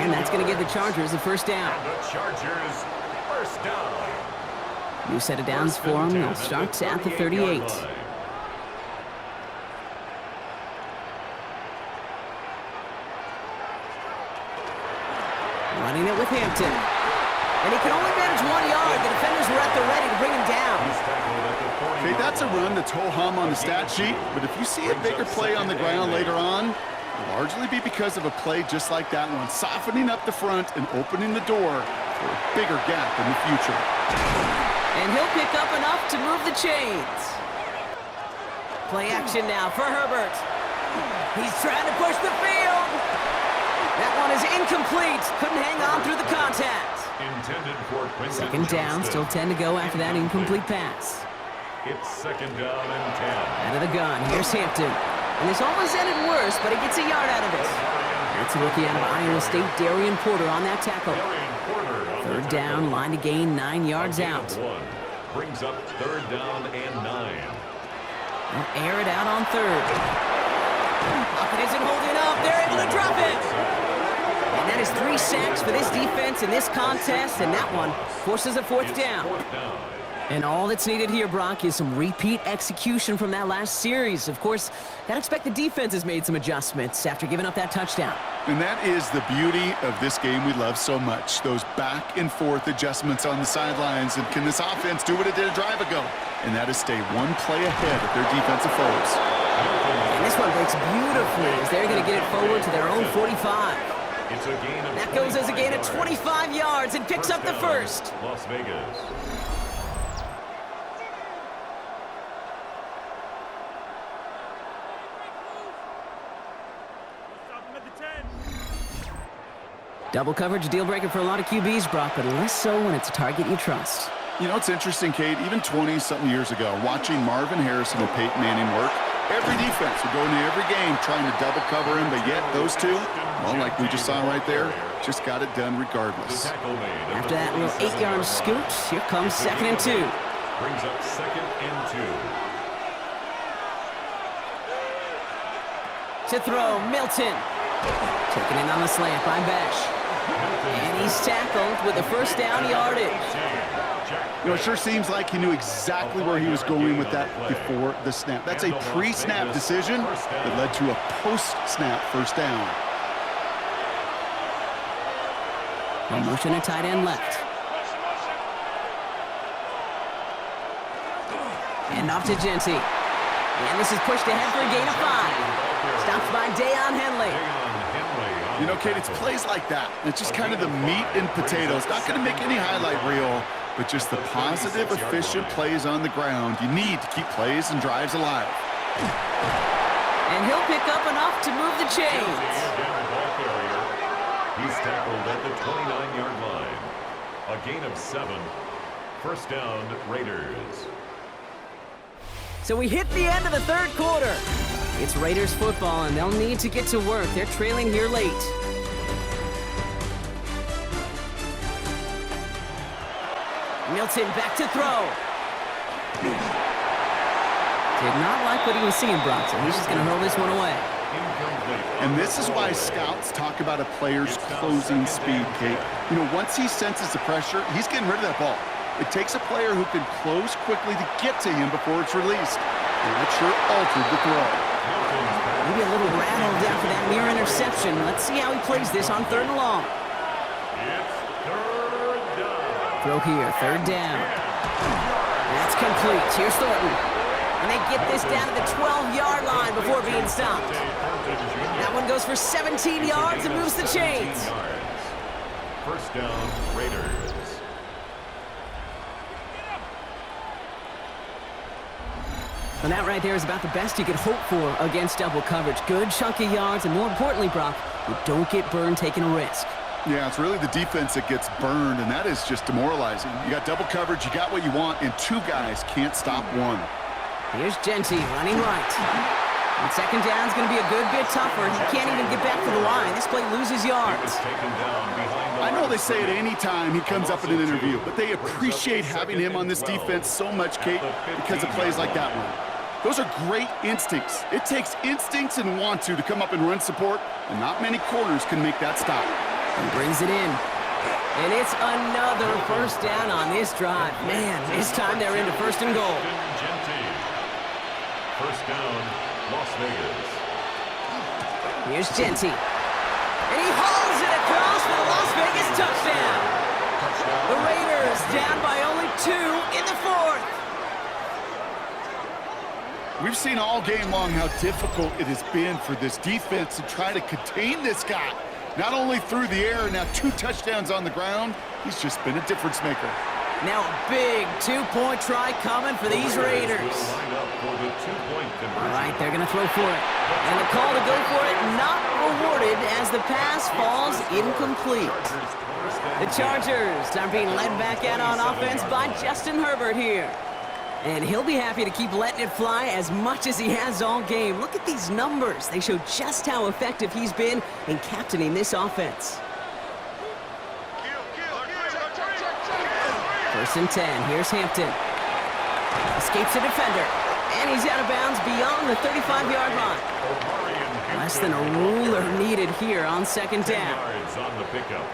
Speaker 2: And that's going to give the Chargers the first down.
Speaker 4: The Chargers first down.
Speaker 2: New set of downs for them. They'll start at the 38. Running it with Hampton. And he can only manage 1 yard. The defenders were at the ready to bring him down.
Speaker 3: Okay, that's a run that's ho-hum on the stat sheet, but if you see a bigger play on the ground later on, it'll largely be because of a play just like that one, softening up the front and opening the door for a bigger gap in the future.
Speaker 2: And he'll pick up enough to move the chains. Play action now for Herbert. He's trying to push the field. That one is incomplete. Couldn't hang on through the contact.
Speaker 4: Intended for Quentin
Speaker 2: Second down,
Speaker 4: Johnston.
Speaker 2: still 10 to go after that incomplete pass.
Speaker 4: It's second down and 10.
Speaker 2: Out of the gun, here's Hampton. And this almost ended worse, but he gets a yard out of it. It's a rookie out of Iowa State, Darian Porter on that tackle. Third down, line to gain 9 yards out.
Speaker 4: One brings up third down and 9.
Speaker 2: They'll air it out on third. Pocket isn't holding up. They're able to drop it. And that is 3 sacks for this defense in this contest, and that one forces a fourth down. And all that's needed here, Brock, is some repeat execution from that last series. Of course, I'd expect the defense has made some adjustments after giving up that touchdown.
Speaker 3: And that is the beauty of this game we love so much, those back and forth adjustments on the sidelines. And can this offense do what it did a drive ago? And that is stay one play ahead of their defensive foes.
Speaker 2: And this one breaks beautifully as they're going to get it forward to their own 45.
Speaker 4: It's a gain of
Speaker 2: That goes as a gain of 25 yards and picks up the first.
Speaker 4: Las Vegas.
Speaker 2: Double coverage, a deal breaker for a lot of QBs, Brock, but less so when it's a target you trust.
Speaker 3: You know, it's interesting, Kate, even 20-something years ago, watching Marvin Harrison and Peyton Manning work, every defense would go into every game trying to double cover him, but yet those two, well, like we just saw right there, just got it done regardless.
Speaker 2: After that little 8-yard scoot, here comes 2nd and 2.
Speaker 4: Brings up 2nd and 2.
Speaker 2: To throw, Milton. Taken in on the slant by Bash. And he's tackled with a first down yardage.
Speaker 3: You know, it sure seems like he knew exactly where he was going with that before the snap. That's a pre-snap decision that led to a post-snap first down.
Speaker 2: A motion at tight end left. And off to Genty. And this is pushed ahead for a gain of 5. Stopped by Deion Henley.
Speaker 3: You know, Kate, it's plays like that. It's just kind of the meat and potatoes. Not going to make any highlight reel, but just the positive, efficient plays on the ground. You need to keep plays and drives alive.
Speaker 2: And he'll pick up enough to move the chains.
Speaker 4: He's tackled at the 29-yard line. A gain of 7. First down, Raiders.
Speaker 2: So we hit the end of the third quarter. It's Raiders football, and they'll need to get to work. They're trailing here late. Milton back to throw. Did not like what he was seeing, Brock, so he's just going to hurl this one away.
Speaker 3: And this is why scouts talk about a player's closing speed, Kate. You know, once he senses the pressure, he's getting rid of that ball. It takes a player who can close quickly to get to him before it's released. And that sure altered the throw.
Speaker 2: Maybe a little rattled after that near interception. Let's see how he plays this on 3rd and long.
Speaker 4: It's 3rd down.
Speaker 2: Throw here, 3rd down. That's complete. Here's Thornton. And they get this down to the 12-yard line before being stopped. That one goes for 17 yards and moves the chains.
Speaker 4: First down, Raiders.
Speaker 2: And that right there is about the best you could hope for against double coverage. Good chunk of yards, and more importantly, Brock, you don't get burned taking a risk.
Speaker 3: Yeah, it's really the defense that gets burned, and that is just demoralizing. You got double coverage, you got what you want, and 2 guys can't stop one.
Speaker 2: Here's Genty running right. And 2nd down is going to be a good bit tougher. He can't even get back to the line. This play loses yards.
Speaker 3: I know all they say at any time he comes up in an interview, but they appreciate having him on this defense so much, Kate, because of plays like that one. Those are great instincts. It takes instincts and want to come up and run support, and not many corners can make that stop.
Speaker 2: He brings it in. And it's another first down on this drive. Man, this time they're into first and goal.
Speaker 4: First down, Las Vegas.
Speaker 2: Here's Genty. And he hauls it across for the Las Vegas touchdown. The Raiders down by only 2 in the fourth.
Speaker 3: We've seen all game long how difficult it has been for this defense to try to contain this guy. Not only through the air, now 2 touchdowns on the ground. He's just been a difference maker.
Speaker 2: Now a big 2-point try coming for these Raiders. All right, they're going to throw for it. And the call to go for it not rewarded as the pass falls incomplete. The Chargers are being led back out on offense by Justin Herbert here. And he'll be happy to keep letting it fly as much as he has all game. Look at these numbers. They show just how effective he's been in captaining this offense. First and 10. Here's Hampton. Escapes a defender. And he's out of bounds beyond the 35-yard line. Less than a ruler needed here on second down.
Speaker 4: Yards on the pickup.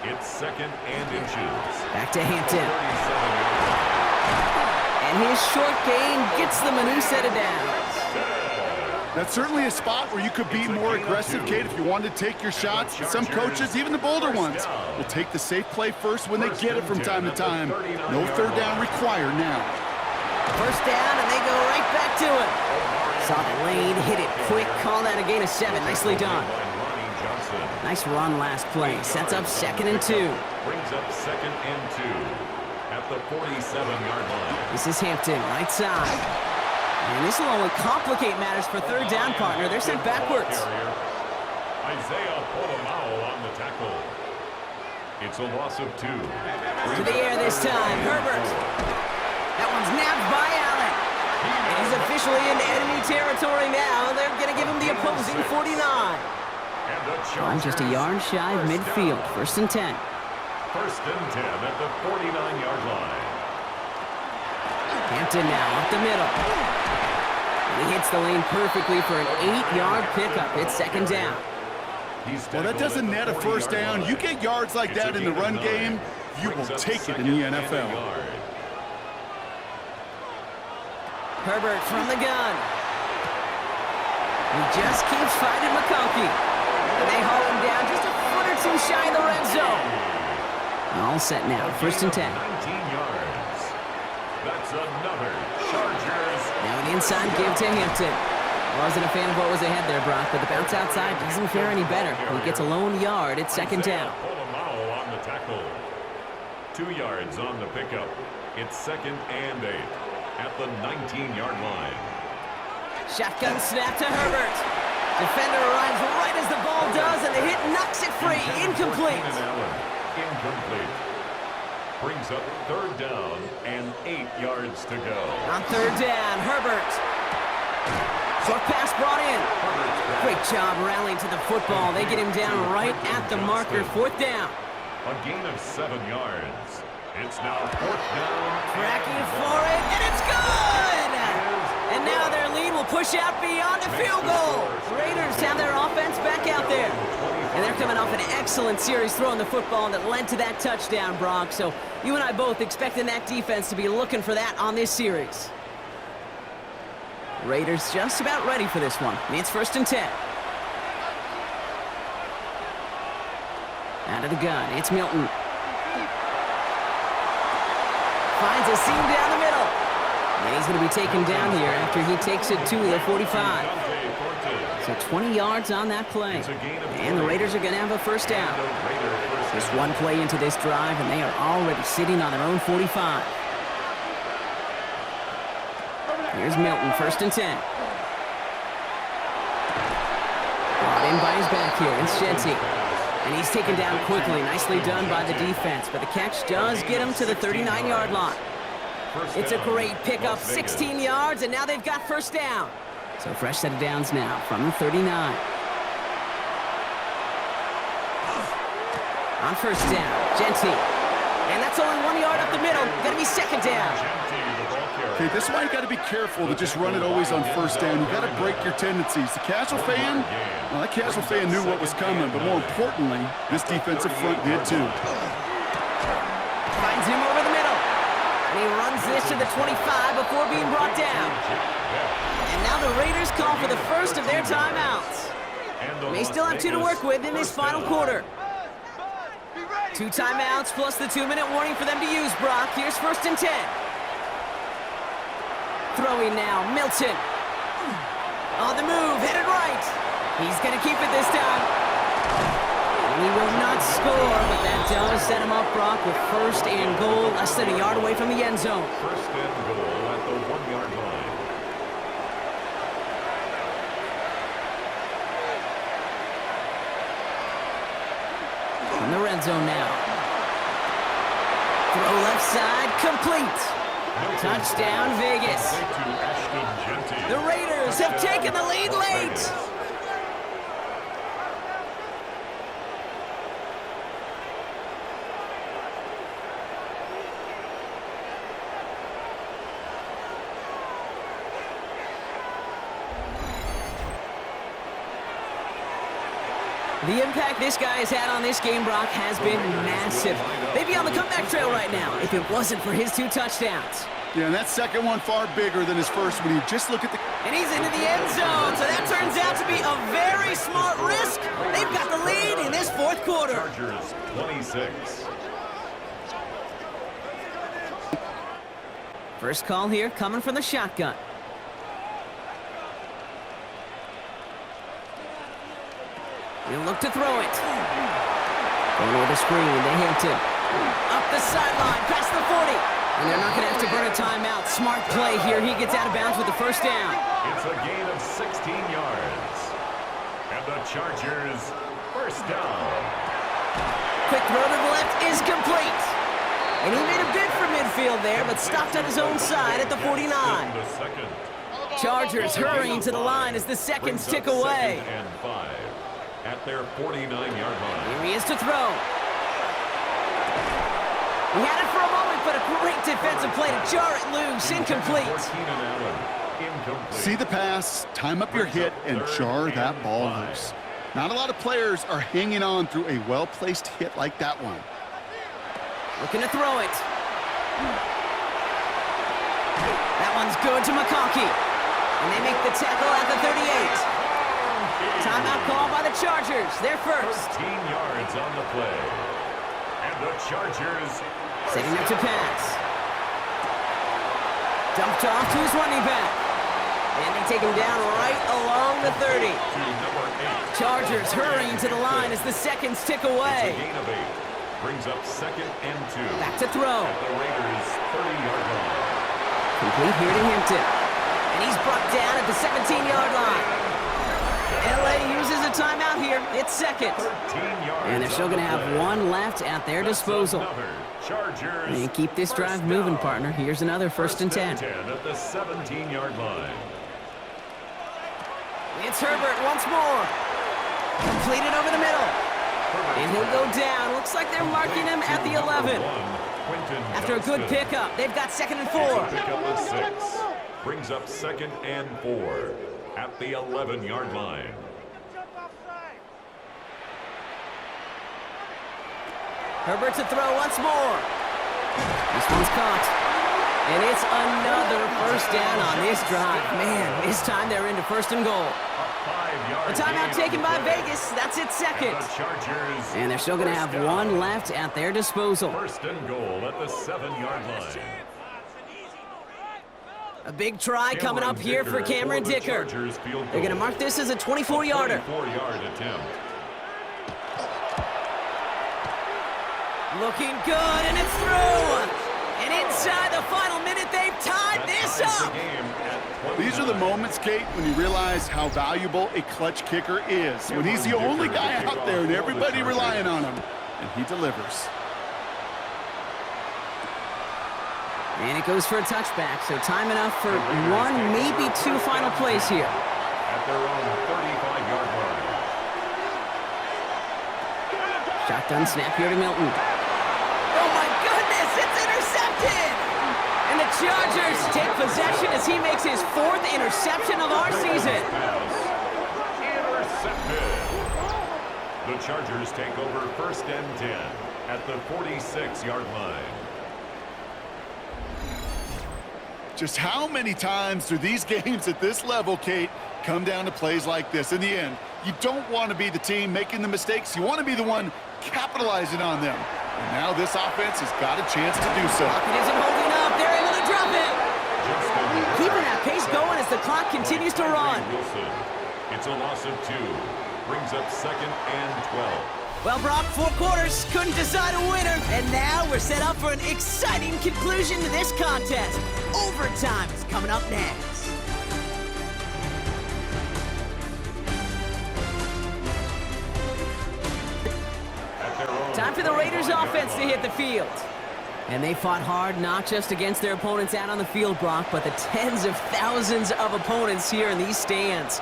Speaker 4: It's second and inches.
Speaker 2: Back to Hampton. And his short gain gets them a new set of downs.
Speaker 3: That's certainly a spot where you could be more aggressive, Kate, if you wanted to take your shots. Some coaches, even the bolder ones, will take the safe play first when they get it from time to time. No third down required now.
Speaker 2: First down, and they go right back to it. Saw the lane, hit it quick, call that a gain of 7. Nicely done. Nice run last play. Sets up second and 2.
Speaker 4: Brings up second and 2 at the 47-yard line.
Speaker 2: This is Hampton, right side. And this will only complicate matters for third down, partner. They're sent backwards.
Speaker 4: Isaiah Polamau on the tackle. It's a loss of 2.
Speaker 2: To the air this time, Herbert. That one's nabbed by Allen. And he's officially into enemy territory now. They're going to give him the opposing 49. I'm just a yard shy of midfield. First and 10.
Speaker 4: First and 10 at the 49-yard line.
Speaker 2: Hampton now up the middle. And he hits the lane perfectly for an 8-yard pickup. It's second down.
Speaker 3: Well, that doesn't net a first down. You get yards like that in the run game, you will take it in the NFL.
Speaker 2: Herbert from the gun. He just keeps fighting McConkey. And they haul him down just a foot or 2 shy of the red zone. All set now. First and 10.
Speaker 4: 19 yards. That's another Chargers.
Speaker 2: Now an inside give to Hampton. Wasn't a fan of what was ahead there, Brock, but the bounce outside doesn't fare any better. He gets a lone yard at second down.
Speaker 4: Polamau on the tackle. 2 yards on the pickup. It's second and 8 at the 19-yard line.
Speaker 2: Shotgun snap to Herbert. Defender arrives right as the ball does, and the hit knocks it free. Incomplete.
Speaker 4: Incomplete. Brings up third down and 8 yards to go.
Speaker 2: On third down, Herbert. Short pass brought in. Great job rallying to the football. They get him down right at the marker. Fourth down.
Speaker 4: A gain of 7 yards. It's now fourth down.
Speaker 2: Cracking for it, and it's good! And now their lead will push out beyond the field goal. Raiders have their offense back out there. And they're coming off an excellent series throwing the football that led to that touchdown, Brock. So you and I both expecting that defense to be looking for that on this series. Raiders just about ready for this one. It's first and 10. Out of the gun, it's Milton. Finds a seam down the middle. And he's going to be taken down here after he takes it to the 45. So 20 yards on that play. And the Raiders are going to have a first down. Just one play into this drive, and they are already sitting on their own 45. Here's Milton, first and 10. Brought in by his back here. It's Genty. And he's taken down quickly. Nicely done by the defense. But the catch does get him to the 39-yard line. It's a great pickup. 16 yards, and now they've got first down. So fresh set of downs now from the 39. On first down, Genty. And that's only 1 yard up the middle. Gonna be second down.
Speaker 3: Okay, this is why you got to be careful to just run it always on first down. You got to break your tendencies. The casual fan, well, that casual fan knew what was coming, but more importantly, this defensive front did too.
Speaker 2: Finds him over the middle. And he runs this to the 25 before being brought down. And now the Raiders call for the first of their timeouts. They still have 2 to work with in this final quarter. 2 timeouts plus the 2-minute warning for them to use, Brock. Here's first and 10. Throwing now, Milton. On the move, headed right. He's going to keep it this time. And he will not score, but that does set him up, Brock, with first and goal, less than a yard away from the end zone.
Speaker 4: First and goal at the 1-yard line.
Speaker 2: In the red zone now. Throw left side, complete. Touchdown, Vegas. The Raiders have taken the lead late. The impact this guy has had on this game, Brock, has been massive. They'd be on the comeback trail right now if it wasn't for his 2 touchdowns.
Speaker 3: Yeah, and that second one far bigger than his first when you just look at the...
Speaker 2: And he's into the end zone, so that turns out to be a very smart risk. They've got the lead in this fourth quarter.
Speaker 4: Chargers 26.
Speaker 2: First call here coming from the shotgun. He'll look to throw it. Going over the screen to Hampton. Up the sideline, past the 40. And they're not going to have to burn a timeout. Smart play here. He gets out of bounds with the first down.
Speaker 4: It's a gain of 16 yards. And the Chargers first down.
Speaker 2: Quick throw to the left is complete. And he made a bid for midfield there, but stopped on his own side at the 49.
Speaker 4: The second.
Speaker 2: Chargers hurrying to the line as the seconds tick away.
Speaker 4: Second and 5 at their 49-yard line.
Speaker 2: Here he is to throw. He had it for a moment, but a great defensive play to jar it loose. Incomplete.
Speaker 3: See the pass, time up your hit, and jar that ball loose. Not a lot of players are hanging on through a well-placed hit like that one.
Speaker 2: Looking to throw it. That one's good to McConkey. And they make the tackle at the 38. Timeout call by the Chargers. They're first.
Speaker 4: 13 yards on the play. And the Chargers
Speaker 2: setting up to pass. Dumped off to his running back. And they take him down right along the 30. Chargers hurrying to the line as the seconds tick away.
Speaker 4: It's a gain of 8. Brings up second and 2.
Speaker 2: Back to throw.
Speaker 4: At the Raiders' 30-yard line.
Speaker 2: Complete here to Hampton. And he's brought down at the 17-yard line. LA uses a timeout here. It's second. And they're still going to have 1 left at their disposal. And keep this drive moving, partner. Here's another first and 10.
Speaker 4: At the 17-yard line.
Speaker 2: It's Herbert once more. Completed over the middle. And he'll go down. Looks like they're marking him at the 11. After a good pickup, they've got second and 4.
Speaker 4: Pickup of 6. Brings up second and 4 at the 11-yard line.
Speaker 2: Herbert to throw once more. This one's caught. And it's another first down on this drive. Man, this time they're into first and goal. A timeout taken by Vegas. That's its second. And they're still going to have 1 left at their disposal.
Speaker 4: First and goal at the 7-yard line.
Speaker 2: A big try coming up here for Cameron Dicker. They're going to mark this as a 24-yarder.
Speaker 4: 24-yard attempt.
Speaker 2: Looking good, and it's through. And inside the final minute, they've tied this up.
Speaker 3: These are the moments, Kate, when you realize how valuable a clutch kicker is. When he's the only guy out there and everybody relying on him, and he delivers.
Speaker 2: And it goes for a touchback, so time enough for 1, maybe 2 final plays here.
Speaker 4: At their own 35-yard line.
Speaker 2: Shotgun snap here to Milton. Oh my goodness, it's intercepted! And the Chargers take possession as he makes his 4th interception of our season.
Speaker 4: Intercepted. The Chargers take over 1st and 10 at the 46-yard line.
Speaker 3: Just how many times do these games at this level, Kate, come down to plays like this? In the end, you don't want to be the team making the mistakes. You want to be the one capitalizing on them. And now this offense has got a chance to do so.
Speaker 2: It isn't holding up. They're able to drop it. Keeping that pace going as the clock continues to run.
Speaker 4: Wilson. It's a loss of 2. Brings up 2nd and 12.
Speaker 2: Well, Brock, 4 quarters couldn't decide a winner. And now we're set up for an exciting conclusion to this contest. Overtime is coming up next. Time for the Raiders offense to hit the field. And they fought hard not just against their opponents out on the field, Brock, but the tens of thousands of opponents here in these stands.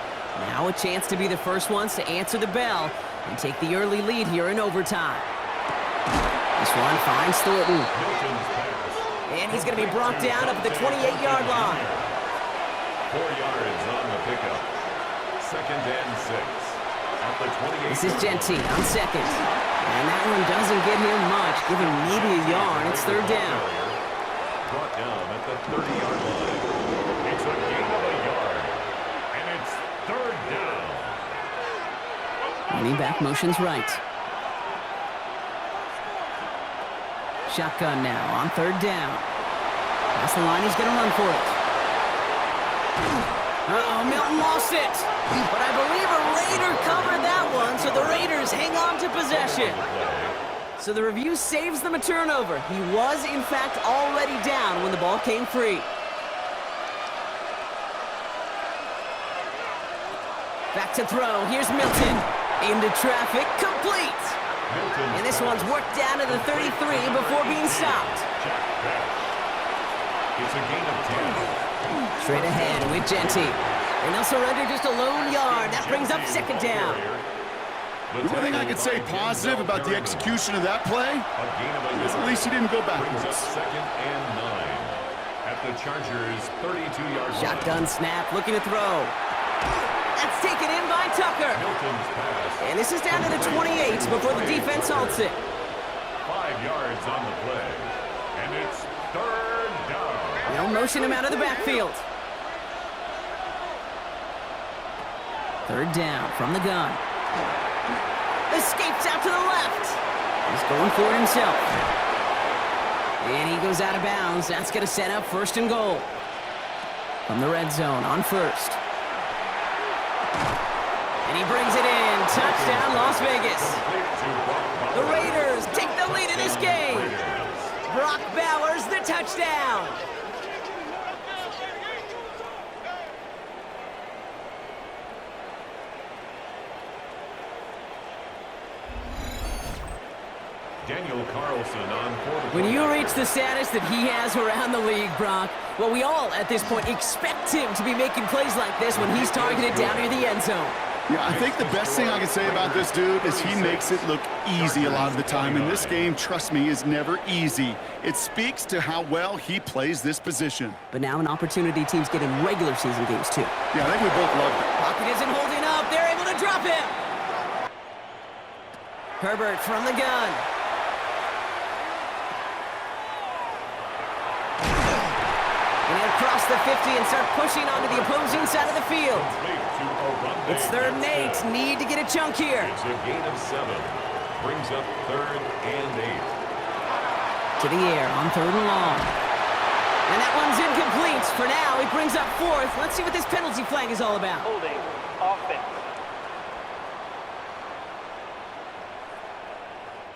Speaker 2: Now a chance to be the first ones to answer the bell and take the early lead here in overtime. This one finds Thornton. And he's going to be brought down up at the 28-yard line.
Speaker 4: 4 yards on the pickup. 2nd and 6. At the 28.
Speaker 2: This is Gentine on 2nd. And that one doesn't get him much, giving maybe a yard. It's 3rd down.
Speaker 4: Brought down at the 30-yard line. It's a gain of a yard. And it's 3rd down.
Speaker 2: Running back motions right. Shotgun now on 3rd down. Past the line, he's going to run for it. Uh-oh, Milton lost it. But I believe a Raider covered that one, so the Raiders hang on to possession. So the review saves them a turnover. He was, in fact, already down when the ball came free. Back to throw. Here's Milton. Into traffic. Complete. And this one's worked down to the 33 before being stopped.
Speaker 4: It's a gain of 10.
Speaker 2: Straight ahead with Gentine. And they'll surrender just a lone yard. That brings up 2nd down.
Speaker 3: The one thing I could say positive about the execution of that play is at least he didn't go backwards.
Speaker 4: 2nd and 9. At the Chargers' 32-yard line.
Speaker 2: Shotgun snap, looking to throw. That's taken in by Tucker.
Speaker 4: Milton's pass.
Speaker 2: And this is down to the 28 before the defense halts it.
Speaker 4: 5 yards on the play. And it's 3rd down.
Speaker 2: They'll motion him out of the backfield. 3rd down from the gun. Escapes out to the left. He's going for it himself. And he goes out of bounds. That's going to set up 1st and goal. From the red zone on 1st. And he brings it in. Touchdown, Las Vegas. The Raiders take the lead in this game. Brock Bowers, the touchdown.
Speaker 4: Daniel Carlson on quarterback.
Speaker 2: When you reach the status that he has around the league, Brock, well, we all at this point expect him to be making plays like this when he's targeted down near the end zone.
Speaker 3: Yeah, I think the best thing I can say about this dude is he makes it look easy a lot of the time. And this game, trust me, is never easy. It speaks to how well he plays this position.
Speaker 2: But now an opportunity teams get in regular season games, too.
Speaker 3: Yeah, I think we both love it.
Speaker 2: Pocket isn't holding up. They're able to drop him. Herbert from the gun. And he'll cross the 50 and start pushing onto the opposing side of the field. It's 3rd and 8. Need to get a chunk here.
Speaker 4: It's a gain of 7. Brings up 3rd and 8.
Speaker 2: To the air on 3rd and long. And that one's incomplete. For now, it brings up 4th. Let's see what this penalty flag is all about.
Speaker 5: Holding offense.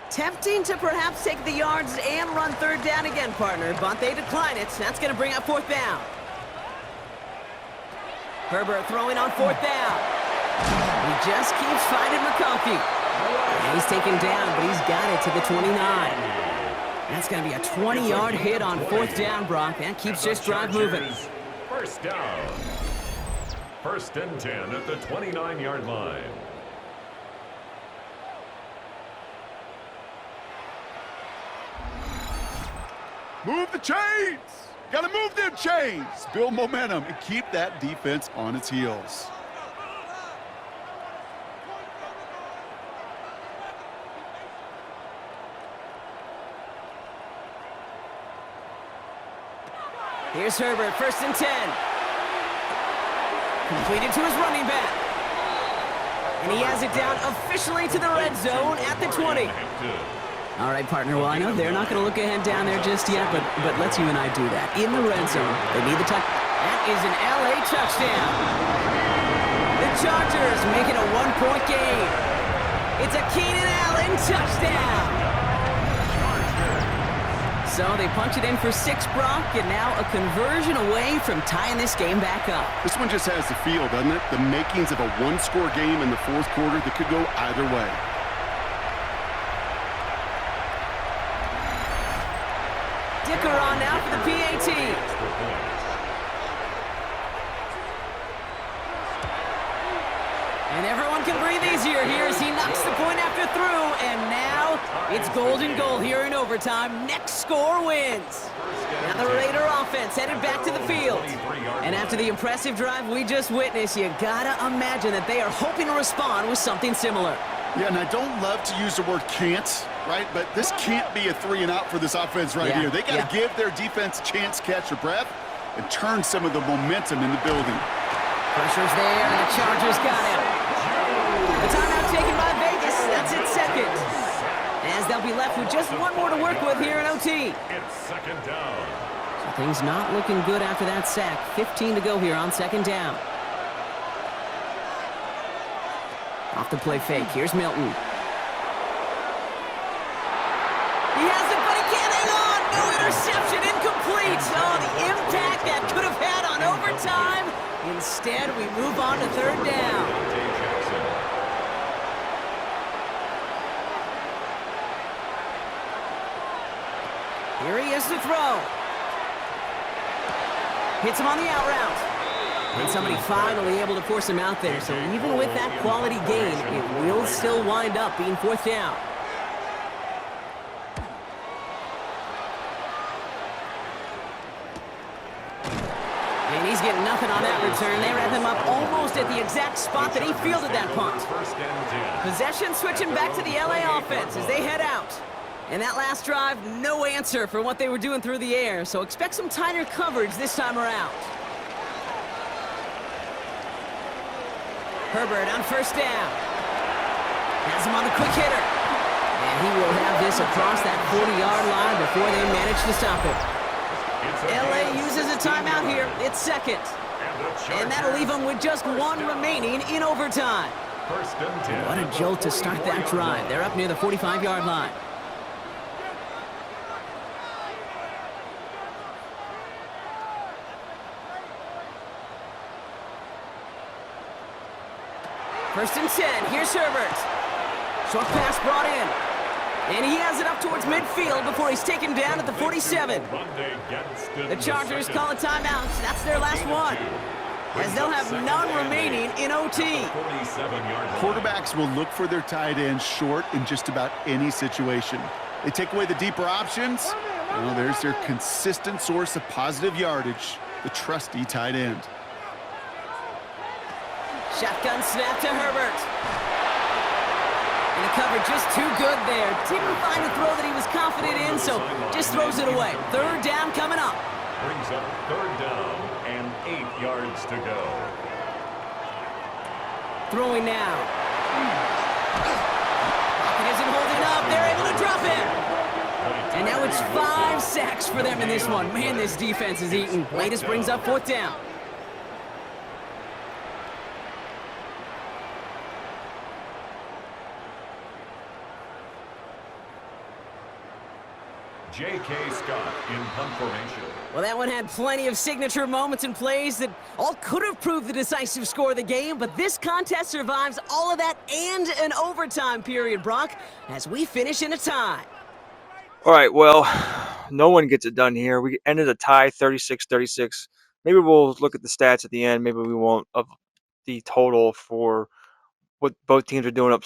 Speaker 2: Tempting to perhaps take the yards and run 3rd down again, partner, but they decline it. That's going to bring up 4th down. Herbert throwing on 4th down. He just keeps finding McConkey. And he's taken down, but he's got it to the 29. That's going to be a 20-yard hit on 4th down, Brock. That keeps this drive moving.
Speaker 4: 1st down. 1st and 10 at the 29-yard line.
Speaker 3: Move the chains. Got to move them chains. Build momentum and keep that defense on its heels.
Speaker 2: Here's Herbert, 1st and 10. Completed to his running back. And he has it down officially to the red zone at the 20. All right, partner, well, I know they're not going to look ahead down there just yet, but let's you and I do that. In the red zone, they need the touch. That is an LA touchdown. The Chargers making a 1-point game. It's a Keenan Allen touchdown. So they punch it in for 6, Brock, and now a conversion away from tying this game back up.
Speaker 3: This one just has the feel, doesn't it? The makings of a one-score game in the 4th quarter that could go either way.
Speaker 2: Dicker on now for the PAT. And everyone can breathe easier here as he knocks the point after through. And now it's golden goal here in overtime. Next score wins. Now the Raider offense headed back to the field. And after the impressive drive we just witnessed, you gotta imagine that they are hoping to respond with something similar.
Speaker 3: Yeah, and I don't love to use the word can't, right? But this can't be a 3-and-out for this offense right here. They got to give their defense a chance to catch their breath and turn some of the momentum in the building.
Speaker 2: Pressure's there, and the Chargers got him. The timeout taken by Vegas. That's its 2nd. As they'll be left with just one more to work with here in OT.
Speaker 4: It's 2nd down.
Speaker 2: So things not looking good after that sack. 15 to go here on 2nd down. Off the play fake. Here's Milton. He has it, but he can't hang on. No interception. Incomplete. Oh, the impact that could have had on overtime. Instead, we move on to 3rd down. Here he is to throw. Hits him on the out route. And somebody finally able to force him out there. So even with that quality gain, it will still wind up being 4th down. And he's getting nothing on that return. They wrap him up almost at the exact spot that he fielded that punt. Possession switching back to the LA offense as they head out. And that last drive, no answer for what they were doing through the air. So expect some tighter coverage this time around. Herbert on 1st down. Has him on the quick hitter. And he will have this across that 40-yard line before they manage to stop it. LA uses a timeout here. It's 2nd. And that'll leave them with just 1 remaining in overtime. What a jolt to start that drive. They're up near the 45-yard line. First and 10, here's Herbert. Short pass brought in. And he has it up towards midfield before he's taken down at the 47. The Chargers call a timeout. That's their last one, as they'll have none remaining in OT.
Speaker 3: Quarterbacks will look for their tight end short in just about any situation. They take away the deeper options. Well, there's their consistent source of positive yardage, the trusty tight end.
Speaker 2: Shotgun snap to Herbert. And the cover just too good there. Didn't find a throw that he was confident in, so just throws it away. 3rd down coming up.
Speaker 4: Brings up 3rd down and 8 yards to go.
Speaker 2: Throwing now. Pocket isn't holding up. They're able to drop him. And now it's 5 sacks for them in this one. Man, this defense is eating. Latest brings up 4th down.
Speaker 4: J.K. Scott in punt formation.
Speaker 2: Well, that one had plenty of signature moments and plays that all could have proved the decisive score of the game, but this contest survives all of that and an overtime period, Brock, as we finish in a tie.
Speaker 1: All right, well, no one gets it done here. We ended a tie, 36-36. Maybe we'll look at the stats at the end. Maybe we won't, of the total for what both teams are doing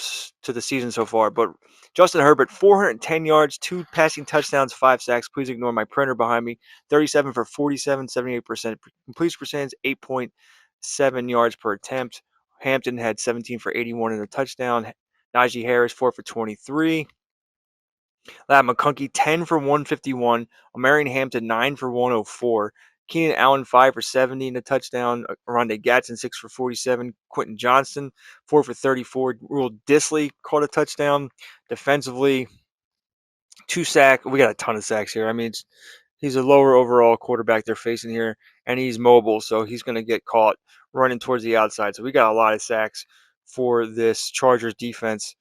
Speaker 1: to the season so far. But Justin Herbert, 410 yards, 2 passing touchdowns, 5 sacks. Please ignore my printer behind me. 37 for 47, 78% completion percentage, 8.7 yards per attempt. Hampton had 17 for 81 and a touchdown. Najee Harris, 4 for 23. Ladd McConkey, 10 for 151. Omarion Hampton, 9 for 104. Keenan Allen, 5 for 70 and a touchdown. Rondé Gatson, 6 for 47. Quentin Johnston, 4 for 34. Will Disley caught a touchdown. Defensively, 2 sacks. We got a ton of sacks here. I mean, he's a lower overall quarterback they're facing here, and he's mobile, so he's going to get caught running towards the outside. So we got a lot of sacks for this Chargers defense.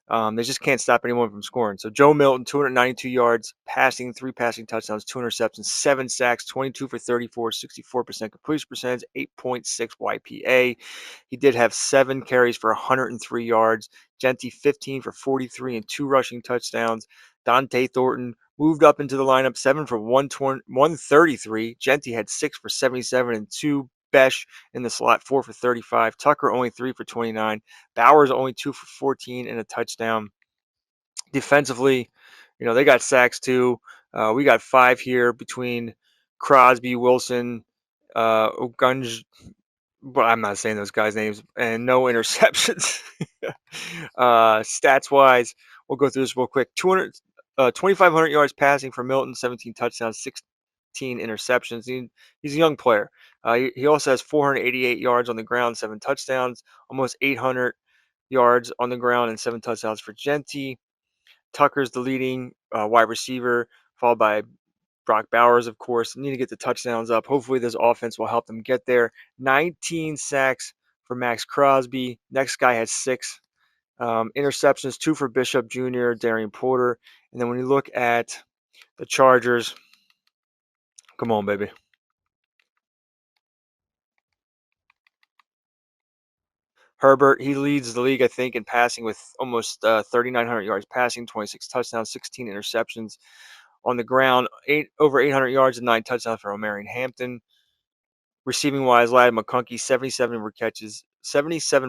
Speaker 1: They just can't stop anyone from scoring. So Joe Milton, 292 yards, passing, 3 passing touchdowns, 2 interceptions, 7 sacks, 22 for 34, 64% completion percentage, 8.6 YPA. He did have 7 carries for 103 yards. Genty, 15 for 43 and 2 rushing touchdowns. Dante Thornton moved up into the lineup, 7 for 133. Genty had 6 for 77 and 2. Besh in the slot, 4 for 35. Tucker only 3 for 29. Bowers only 2 for 14 and a touchdown. Defensively, they got sacks too. We got 5 here between Crosby, Wilson, Ogunj. But I'm not saying those guys' names, and no interceptions. Stats wise, we'll go through this real quick. 2,500 yards passing for Milton, 17 touchdowns, 16 interceptions. He's a young player. He also has 488 yards on the ground, 7 touchdowns, almost 800 yards on the ground, and 7 touchdowns for Genty. Tucker's the leading wide receiver, followed by Brock Bowers, of course. Need to get the touchdowns up. Hopefully, this offense will help them get there. 19 sacks for Max Crosby. Next guy has 6 interceptions, 2 for Bishop Jr., Darian Porter. And then when you look at the Chargers, come on, baby. Herbert, he leads the league, I think, in passing with almost 3,900 yards passing, 26 touchdowns, 16 interceptions. On the ground, over 800 yards and 9 touchdowns for Omarion Hampton. Receiving wise, Ladd McConkey, 77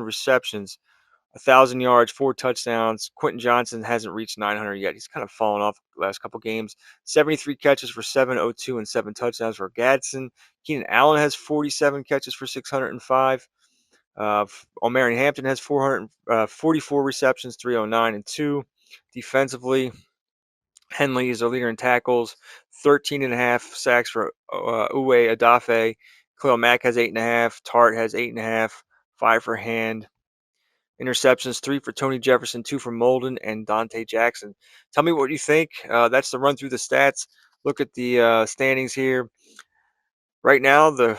Speaker 1: receptions, 1,000 yards, 4 touchdowns. Quentin Johnston hasn't reached 900 yet. He's kind of fallen off the last couple games. 73 catches for 702 and 7 touchdowns for Gadsden. Keenan Allen has 47 catches for 605. Omarion Hampton has 444 receptions, 309 and 2. Defensively, Henley is the leader in tackles, 13.5 sacks for Uwe Adafe. Khalil Mack has 8.5. Tart has 8.5. 5 for Hand. Interceptions, 3 for Tony Jefferson, 2 for Molden, and Dante Jackson. Tell me what you think. That's the run through the stats. Look at the standings here. Right now, the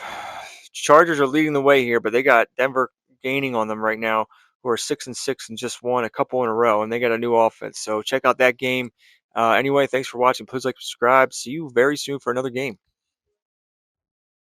Speaker 1: Chargers are leading the way here, but they got Denver gaining on them right now, who are 6-6 and just won a couple in a row, and they got a new offense. So check out that game. Anyway, thanks for watching. Please like, subscribe. See you very soon for another game.